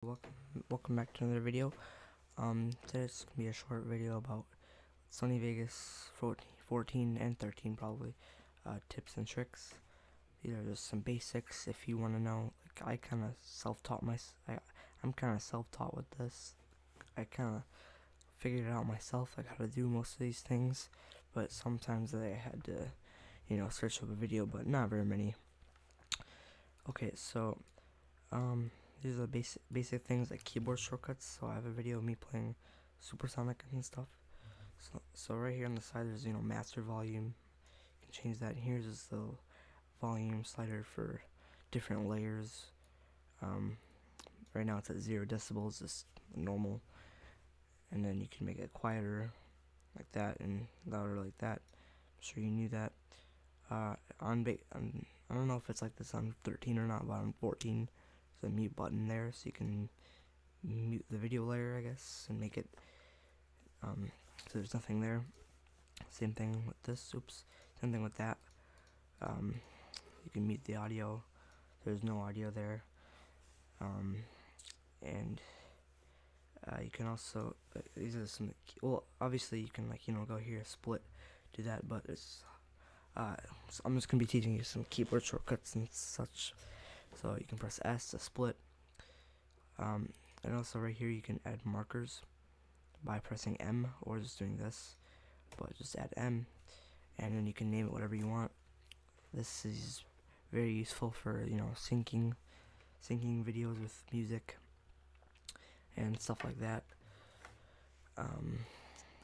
Welcome back to another video. Today's gonna be a short video about Sony Vegas 14 and 13 probably, tips and tricks. These are just some basics if you want to know. Like, I'm kind of self-taught with this. I kind of figured it out myself, like how to do most of these things, but sometimes I had to, search up a video, but not very many. Okay, so these are the basic things like keyboard shortcuts. So I have a video of me playing Supersonic and stuff. So right here on the side there's master volume. You can change that. Here's just the volume slider for different layers. Right now it's at 0 decibels, just normal. And then you can make it quieter like that and louder like that. I'm sure you knew that. I don't know if it's like this on 13 or not, but on 14 there's a mute button there, so you can mute the video layer, I guess, and make it so there's nothing there. Same thing with this. Same thing with that. You can mute the audio. There's no audio there. And you can also these are some. Well, obviously you can go here, split, do that, but it's so I'm just gonna be teaching you some keyboard shortcuts and such. So you can press S to split. And also right here you can add markers by pressing M or just doing this, but just add M, and then you can name it whatever you want. This is very useful for syncing videos with music and stuff like that.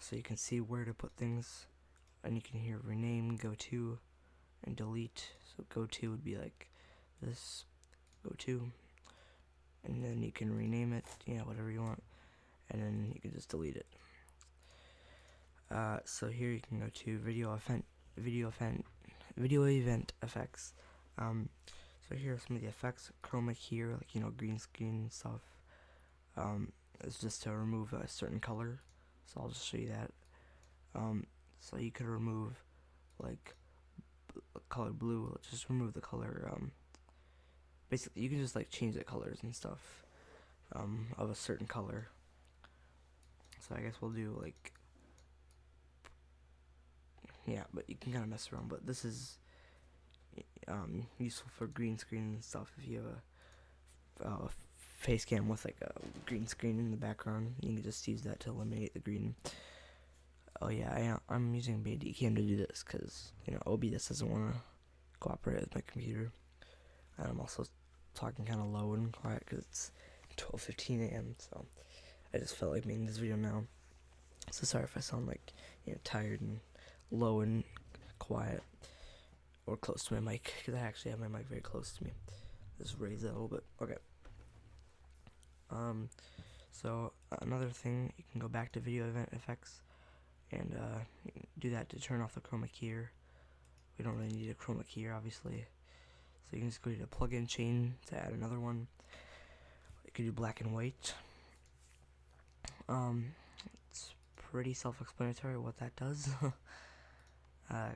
So you can see where to put things, and you can hear rename, go to, and delete. So go to would be like this, go to, and then you can rename it, whatever you want, and then you can just delete it. So here you can go to video event effects. So here are some of the effects. Chroma key, like green screen and stuff. It's just to remove a certain color. So I'll just show you that. So you could remove like color blue. Just remove the color. Basically, you can just change the colors and stuff of a certain color. So I guess we'll do but you can kind of mess around. But this is useful for green screen and stuff. If you have a face cam with a green screen in the background, you can just use that to eliminate the green. Oh yeah, I'm using a cam to do this because OBS doesn't want to cooperate with my computer. And I'm also talking kind of low and quiet because it's 12:15 a.m. So I just felt like making this video now. So sorry if I sound tired and low and quiet or close to my mic, because I actually have my mic very close to me. Just raise it a little bit. Okay. So another thing, you can go back to video event effects and you can do that to turn off the chroma key. We don't really need a chroma key, obviously. So you can just go to the plugin chain to add another one. You can do black and white. It's pretty self-explanatory what that does. I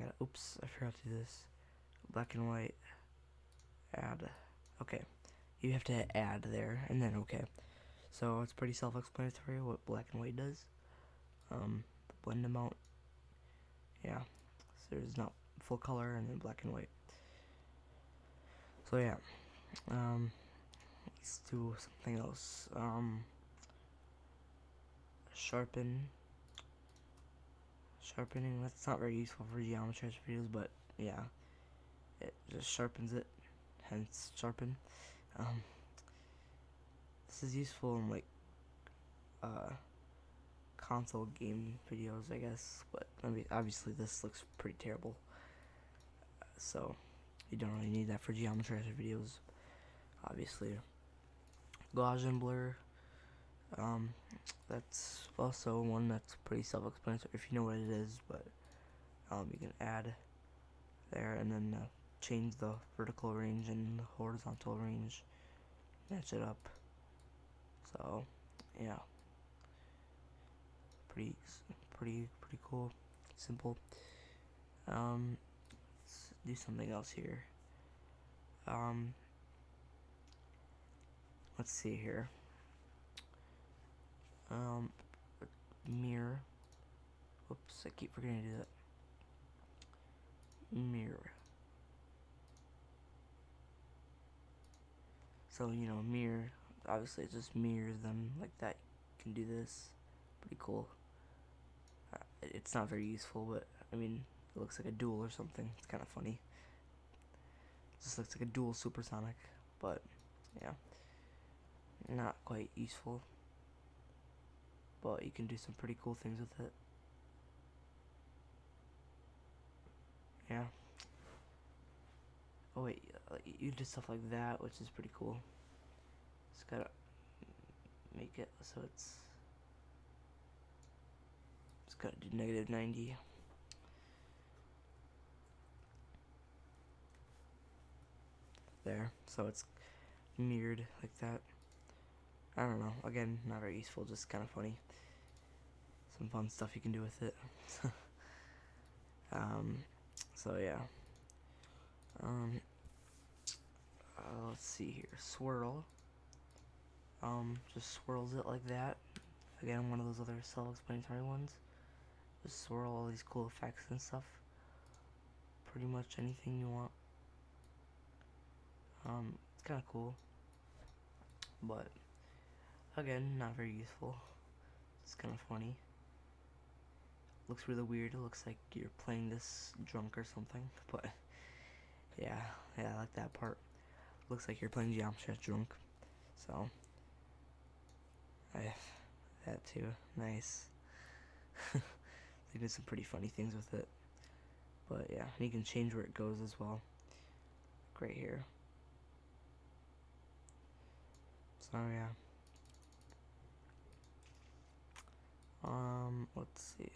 forgot to do this. Black and white. Add. Okay. You have to add there and then okay. So it's pretty self-explanatory what black and white does. Blend amount. Yeah. So there's not full color and then black and white. So yeah. Let's do something else. Sharpening, that's not very useful for geometry videos, but yeah, it just sharpens it, hence sharpen. This is useful in console game videos, I guess, but obviously this looks pretty terrible, so you don't really need that for geometry videos, obviously. Gaussian blur, that's also one that's pretty self-explanatory if you know what it is, but you can add there and then change the vertical range and the horizontal range, match it up. So yeah, pretty cool, simple. Let's do something else here. Let's see here. Mirror. Whoops, I keep forgetting to do that. Mirror. So, mirror, obviously it just mirrors them like that. You can do this. Pretty cool. It's not very useful, but, I mean, it looks like a dual or something. It's kind of funny. It just looks like a dual supersonic, but, yeah. Not quite useful. But you can do some pretty cool things with it. Yeah. Oh wait, you do stuff like that, which is pretty cool. Just gotta make it so it's gotta do -90. There, so it's mirrored like that. I don't know, again, not very useful, just kind of funny. Some fun stuff you can do with it. So yeah. Let's see here, swirl. Just swirls it like that. Again, one of those other self-explanatory ones. Just swirl all these cool effects and stuff. Pretty much anything you want. It's kind of cool, but again, not very useful. It's kind of funny. Looks really weird. It looks like you're playing this drunk or something, but yeah, I like that part. Looks like you're playing Geometry Dash drunk, so I that too. Nice. They did some pretty funny things with it, but yeah, and you can change where it goes as well. Right here. So yeah. Let's see.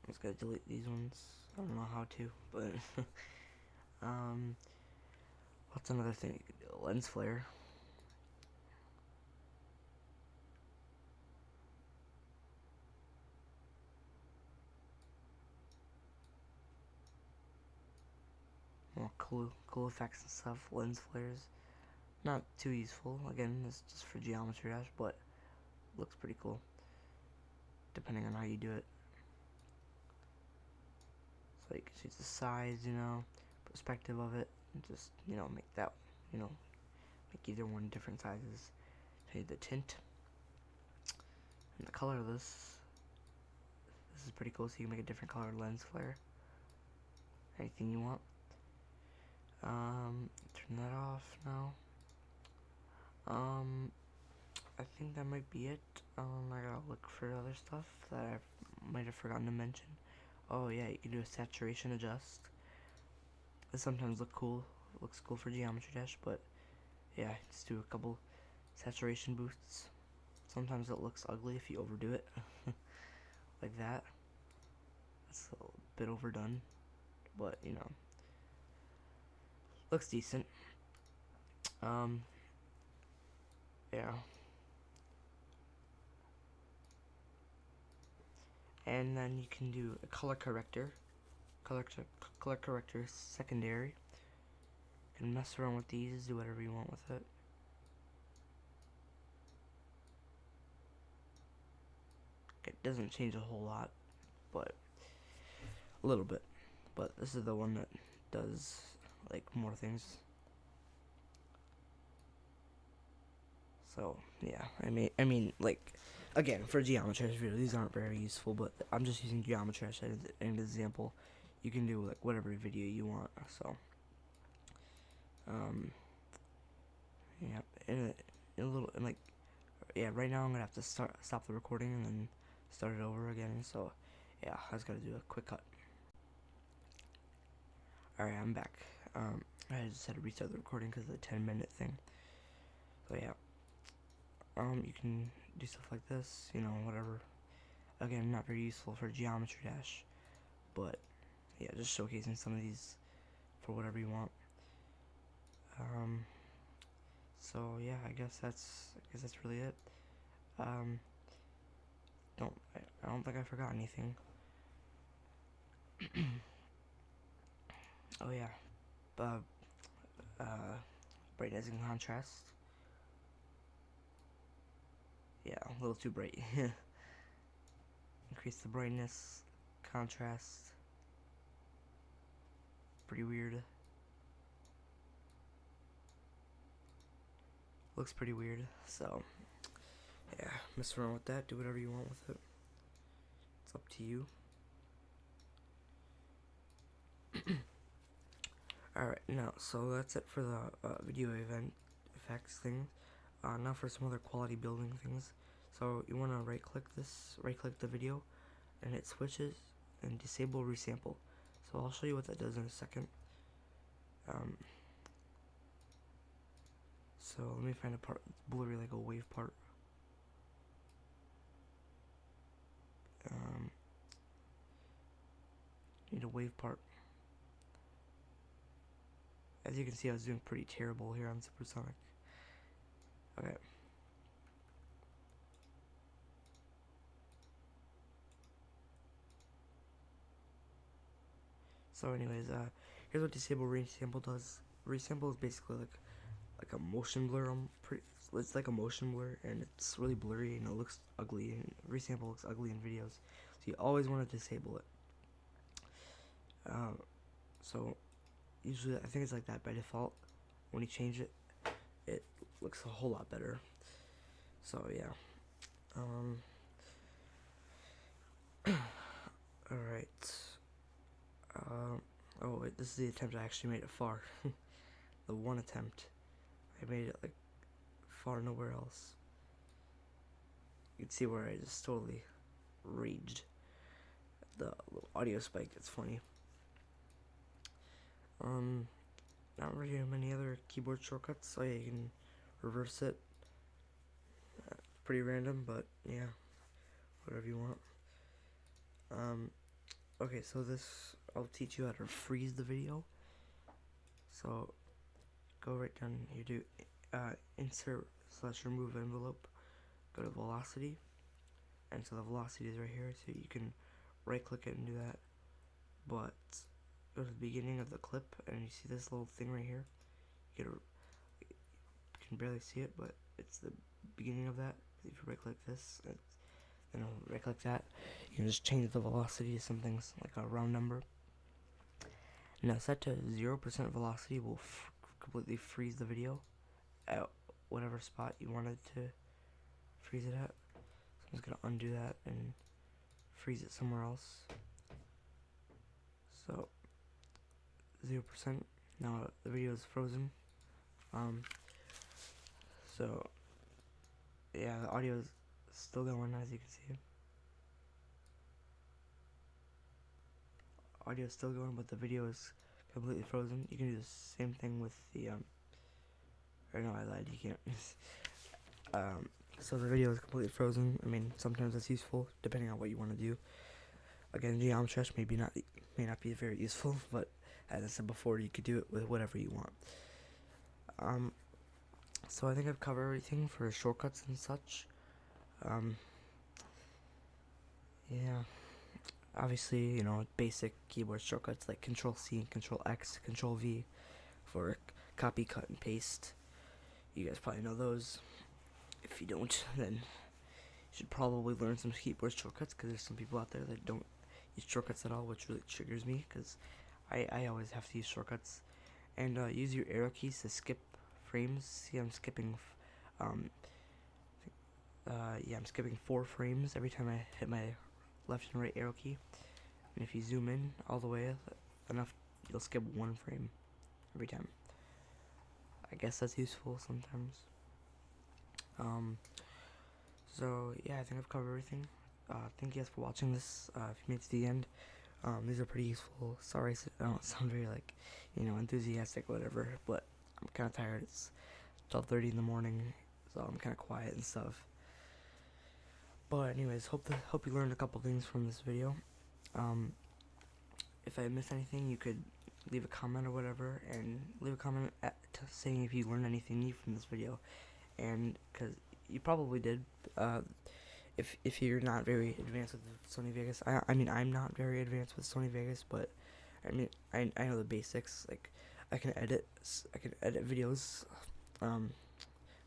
I'm just gonna delete these ones. I don't know how to, but what's another thing you could do? Lens flare. More cool effects and stuff. Lens flares. Not too useful. Again, it's just for Geometry Dash, but looks pretty cool. Depending on how you do it. So you can choose the size, perspective of it, and just, make that, make either one different sizes. Change the tint. And the color of this. This is pretty cool, so you can make a different color lens flare. Anything you want. Turn that off now. I think that might be it. I gotta look for other stuff that I might have forgotten to mention. Oh yeah, you can do a saturation adjust. This sometimes looks cool for Geometry Dash, but yeah, just do a couple saturation boosts. Sometimes it looks ugly if you overdo it, like that. It's a bit overdone, but looks decent. Yeah. And then you can do a color corrector. Color corrector secondary. You can mess around with these, do whatever you want with it. It doesn't change a whole lot, but a little bit. But this is the one that does like more things. So yeah, I mean, like, again, for Geometry Dash video, these aren't very useful, but I'm just using Geometry Dash as an example. You can do like whatever video you want. So yeah, yeah, right now I'm gonna have to stop the recording and then start it over again. So yeah, I just gotta do a quick cut. Alright, I'm back. I just had to restart the recording because of the 10-minute thing. So yeah, you can do stuff like this, whatever. Again, not very useful for Geometry Dash, but yeah, just showcasing some of these for whatever you want. So yeah, I guess that's really it. I don't think I forgot anything. Oh yeah, brightness and contrast. yeah, a little too bright. Increase the brightness, contrast. Pretty weird. Looks pretty weird. So yeah, mess around with that. Do whatever you want with it. It's up to you. Alright, now, so that's it for the video event effects thing. Now for some other quality building things. So you want to right click the video, and hit switches and disable resample. So I'll show you what that does in a second. So let me find a part that's blurry, like a wave part. Need a wave part. As you can see, I was doing pretty terrible here on Supersonic. Okay. So anyways, here's what disable resample does. Resample is basically like a motion blur. It's like a motion blur, and it's really blurry and it looks ugly. And resample looks ugly in videos, so you always want to disable it. So usually I think it's like that by default. When you change it, it looks a whole lot better. So yeah. Alright. Oh wait, this is the attempt I actually made it far. The one attempt. I made it like far nowhere else. You can see where I just totally raged. The little audio spike, it's funny. Not really many other keyboard shortcuts, so yeah, you can reverse it. Pretty random, but yeah, whatever you want. Okay, so this, I'll teach you how to freeze the video. So, go right down here, do insert/remove envelope, go to velocity, and so the velocity is right here, so you can right click it and do that, but go to the beginning of the clip, and you see this little thing right here, you can barely see it, but it's the beginning of that. If you right click this, then right click that, you can just change the velocity to something like a round number. Now set to 0% velocity will completely freeze the video at whatever spot you wanted to freeze it at. So I'm just gonna undo that and freeze it somewhere else. So 0%. Now the video is frozen. So yeah, the audio is still going, as you can see. Audio is still going, but the video is completely frozen. You can do the same thing with the or no, I lied, you can't. So the video is completely frozen. I mean, sometimes it's useful depending on what you want to do. Again, geometry may not be very useful, but as I said before, you could do it with whatever you want. So I think I've covered everything for shortcuts and such. Yeah. Obviously, you know, basic keyboard shortcuts like Control-C, Control-X, Control-V for copy, cut, and paste. You guys probably know those. If you don't, then you should probably learn some keyboard shortcuts, because there's some people out there that don't use shortcuts at all, which really triggers me, because I always have to use shortcuts. And use your arrow keys to skip frames. See, I'm skipping, I'm skipping 4 frames every time I hit my left and right arrow key. And if you zoom in all the way enough, you'll skip 1 frame every time. I guess that's useful sometimes. So yeah, I think I've covered everything. Thank you guys for watching this. If you made it to the end, these are pretty useful. Sorry I don't sound very enthusiastic, whatever, but I'm kind of tired. It's 12:30 in the morning, so I'm kind of quiet and stuff. But anyways, hope you learned a couple things from this video. If I missed anything, you could leave a comment or whatever, and leave a comment saying if you learned anything new from this video, and because you probably did. If you're not very advanced with Sony Vegas, I mean I'm not very advanced with Sony Vegas, but I mean I know the basics. Like I can edit videos. Have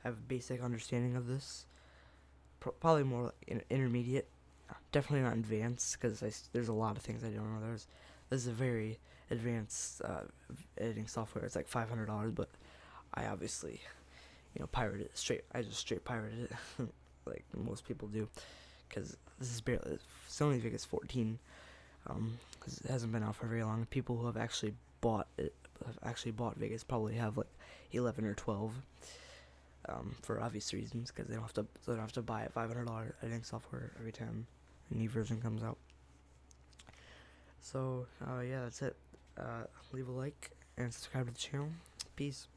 a basic understanding of this. probably more like intermediate. Definitely not advanced, because there's a lot of things I don't know. There's a very advanced editing software. It's like $500, but I obviously, pirated it straight. I just straight pirated it, like most people do, because this is barely Sony Vegas 14. 'Cause it hasn't been out for very long. People who have actually bought Vegas probably have like 11 or 12. For obvious reasons, because they don't have to buy a $500 editing software every time a new version comes out. So yeah, that's it. Leave a like and subscribe to the channel. Peace.